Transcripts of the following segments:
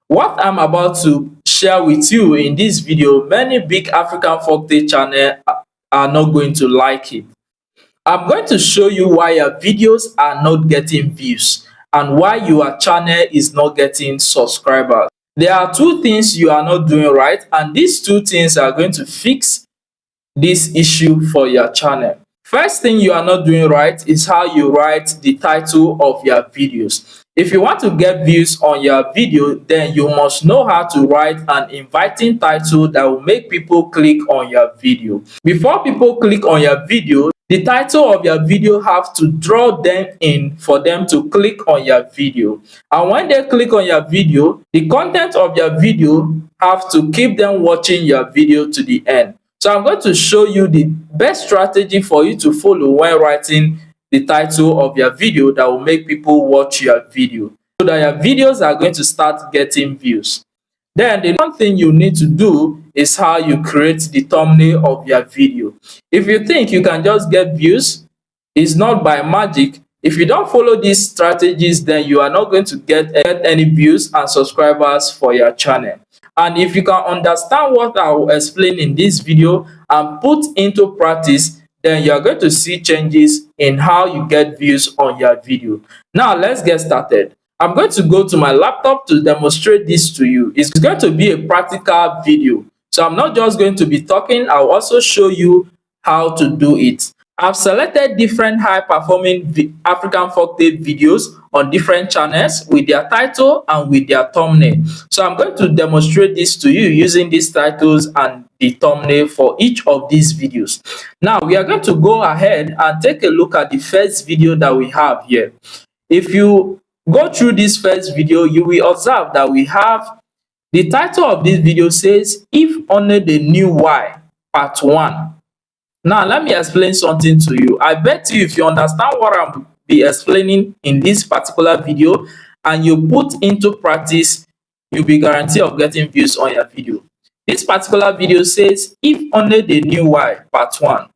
What I'm about to share with you in this video, many big African folktale channel are not going to like it. I'm going to show you why your videos are not getting views and why your channel is not getting subscribers. There are two things you are not doing right, and these two things are going to fix this issue for your channel. First thing you are not doing right is how you write the title of your videos. If you want to get views on your video, then you must know how to write an inviting title that will make people click on your video. Before people click on your video, the title of your video have to draw them in for them to click on your video. And when they click on your video, the content of your video have to keep them watching your video to the end. So I'm going to show you the best strategy for you to follow when writing the title of your video that will make people watch your video, so that your videos are going to start getting views. Then the one thing you need to do is how you create the thumbnail of your video. If you think you can just get views, it's not by magic. If you don't follow these strategies, then you are not going to get any views and subscribers for your channel. And if you can understand what I will explain in this video and put into practice, then you are going to see changes in how you get views on your video. Now let's get started. I'm going to go to my laptop to demonstrate this to you. It's going to be a practical video. So I'm not just going to be talking, I'll also show you how to do it. I've selected different high-performing African folktale videos on different channels with their title and with their thumbnail. So I'm going to demonstrate this to you using these titles and the thumbnail for each of these videos. Now we are going to go ahead and take a look at the first video that we have here. If you go through this first video, you will observe that we have the title of this video says, "If Only They Knew Why, Part 1." Now, let me explain something to you. I bet you if you understand what I'm be explaining in this particular video and you put into practice, you'll be guaranteed of getting views on your video. This particular video says, "If Only They Knew Why, Part 1."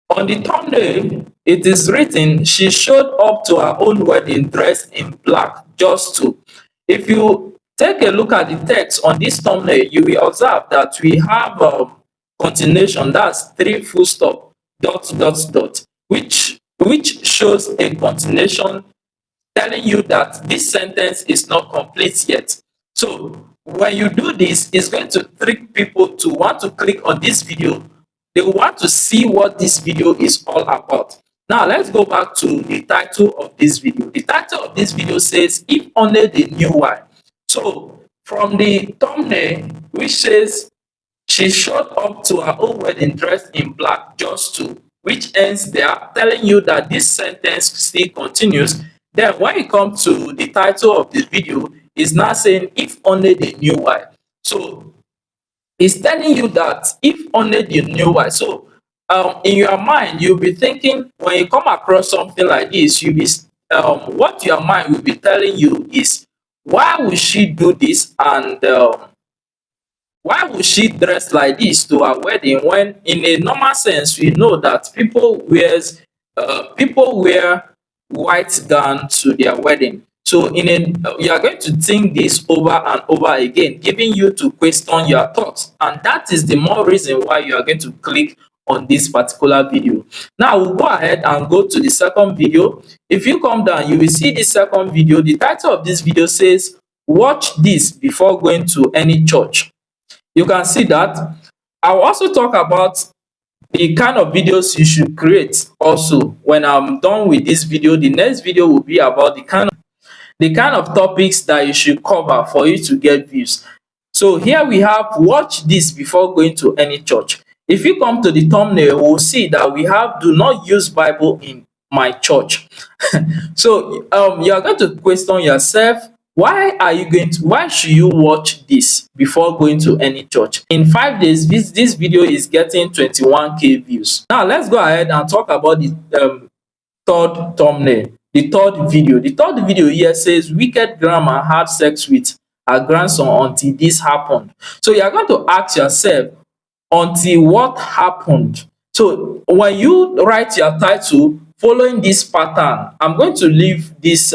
On the thumbnail, it is written, "She showed up to her own wedding dressed in black, just to." If you take a look at the text on this thumbnail, you will observe that we have continuation, that's 3 full stop dot dot dot, which shows a continuation telling you that this sentence is not complete yet. So when you do this, it's going to trick people to want to click on this video. They want to see what this video is all about. Now let's go back to the title of this video. The title of this video says, "If Only They Knew Why." So from the thumbnail, which says, "She showed up to her own wedding dressed in black, just to," which ends there, telling you that this sentence still continues. Then when you come to the title of this video, it's now saying, "If Only They Knew Why." So it's telling you that if only they knew why. So in your mind, you'll be thinking, when you come across something like this, you'll be what your mind will be telling you is, why would she do this, and why would she dress like this to her wedding, when in a normal sense we know that people wear white gown to their wedding. So you are going to think this over and over again, giving you to question your thoughts, and that is the more reason why you are going to click on this particular video. Now we'll go ahead and go to the second video. If you come down, you will see the second video. The title of this video says, "Watch this before going to any church." You can see that. I'll also talk about the kind of videos you should create also. When I'm done with this video, the next video will be about the kind of topics that you should cover for you to get views. So here we have, "Watch this before going to any church." If you come to the thumbnail, we'll see that we have, "Do not use Bible in my church." So you are going to question yourself, why should you watch this before going to any church? In 5 days, this video is getting 21k views. Now let's go ahead and talk about the third thumbnail, the third video. The third video here says, "Wicked grandma had sex with her grandson until this happened." So you are going to ask yourself, until what happened? So when you write your title following this pattern, I'm going to leave these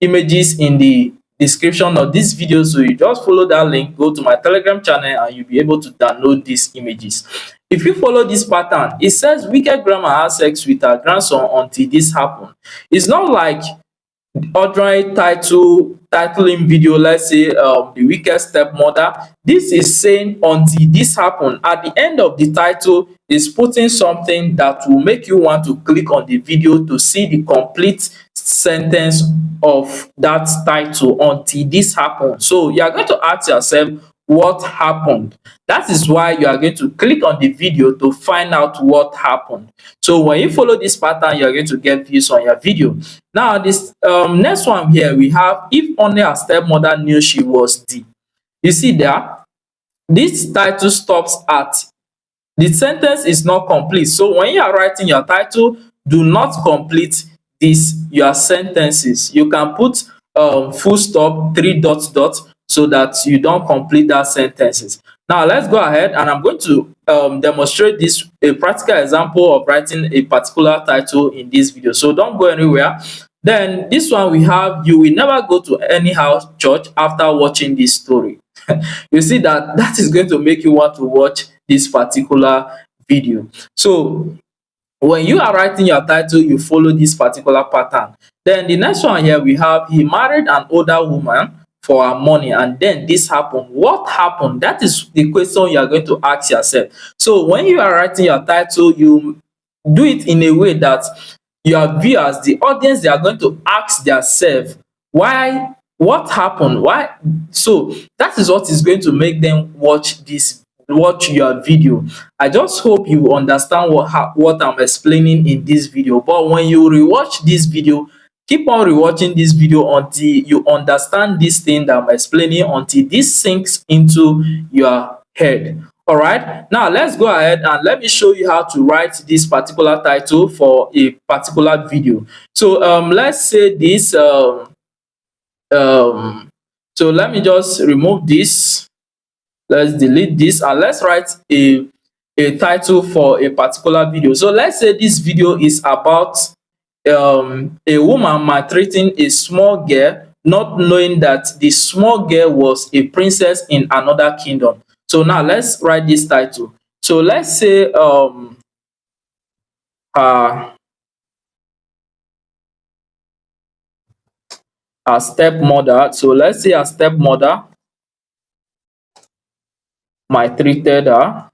images in the description of this video. So you just follow that link, go to my Telegram channel, and you'll be able to download these images. If you follow this pattern, it says wicked grandma has sex with her grandson until this happened. It's not like ordinary titling video, let's say the wicked stepmother. This is saying until this happen. At the end of the title is putting something that will make you want to click on the video to see the complete sentence of that title, until this happen. So you are going to ask yourself, what happened? That is why you are going to click on the video to find out what happened. So when you follow this pattern, you are going to get views on your video. Now this next one here, we have if only her stepmother knew she was the. You see there, this title stops at, the sentence is not complete. So when you are writing your title, do not complete this your sentences. You can put full stop, three dots dot, so that you don't complete that sentences. Now let's go ahead, and I'm going to demonstrate this, a practical example of writing a particular title in this video. So don't go anywhere. Then this one we have, you will never go to any house church after watching this story. You see that that is going to make you want to watch this particular video. So when you are writing your title, you follow this particular pattern. Then the next one here, we have he married an older woman for her money, and then this happened. What happened? That is the question you are going to ask yourself. So when you are writing your title, you do it in a way that your viewers, the audience, they are going to ask themselves, why, what happened, why? So that is what is going to make them watch your video. I just hope you understand what I'm explaining in this video. But when you rewatch this video, keep on rewatching this video until you understand this thing that I'm explaining, until this sinks into your head. All right, now let's go ahead and let me show you how to write this particular title for a particular video. So let's say this so let me just remove this. Let's delete this, and let's write a title for a particular video. So let's say this video is about a woman maltreating a small girl, not knowing that the small girl was a princess in another kingdom. So now let's write this title. So let's say her stepmother. So let's say her stepmother maltreated her,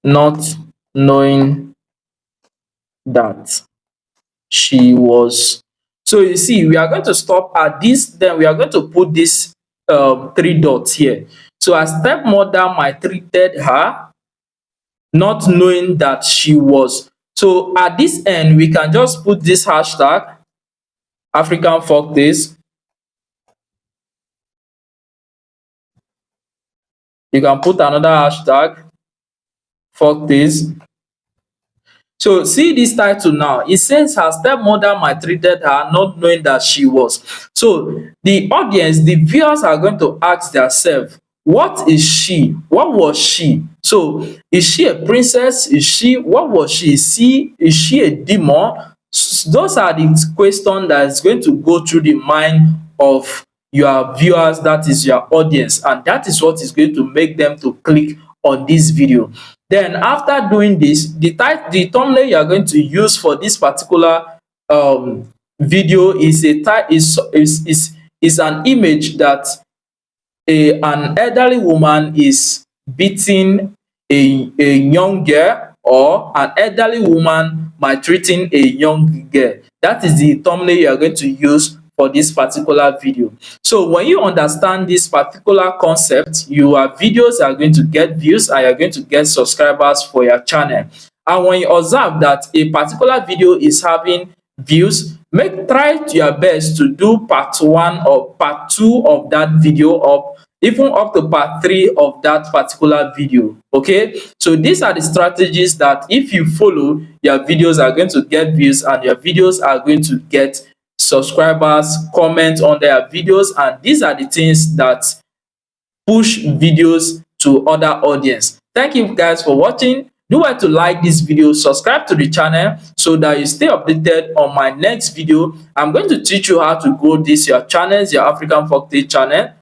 not knowing that she was. So you see, we are going to stop at this, then we are going to put this three dots here. So her stepmother maltreated her, not knowing that she was. So at this end, we can just put this hashtag African Folktales. You can put another hashtag Folktales. So see this title now. It says her stepmother maltreated her, not knowing that she was. So the audience, the viewers are going to ask themselves, what is she? What was she? So is she a princess? Is she, what was she? Is she a demon? Those are the questions that is going to go through the mind of your viewers, that is your audience, and that is what is going to make them to click on this video. Then after doing this, the thumbnail you are going to use for this particular video is an image that an elderly woman is beating a young girl, or an elderly woman maltreating a young girl. That is the thumbnail you are going to use for this particular video. So when you understand this particular concept, your videos are going to get views and you're going to get subscribers for your channel. And when you observe that a particular video is having views, try your best to do part 1 or part 2 of that video, or even up to part 3 of that particular video. Okay, so these are the strategies that if you follow, your videos are going to get views and your videos are going to get subscribers, comment on their videos, and these are the things that push videos to other audience. Thank you guys for watching. Do well to like this video, subscribe to the channel so that you stay updated on my next video. I'm going to teach you how to grow this your channels, your African Folktale channel.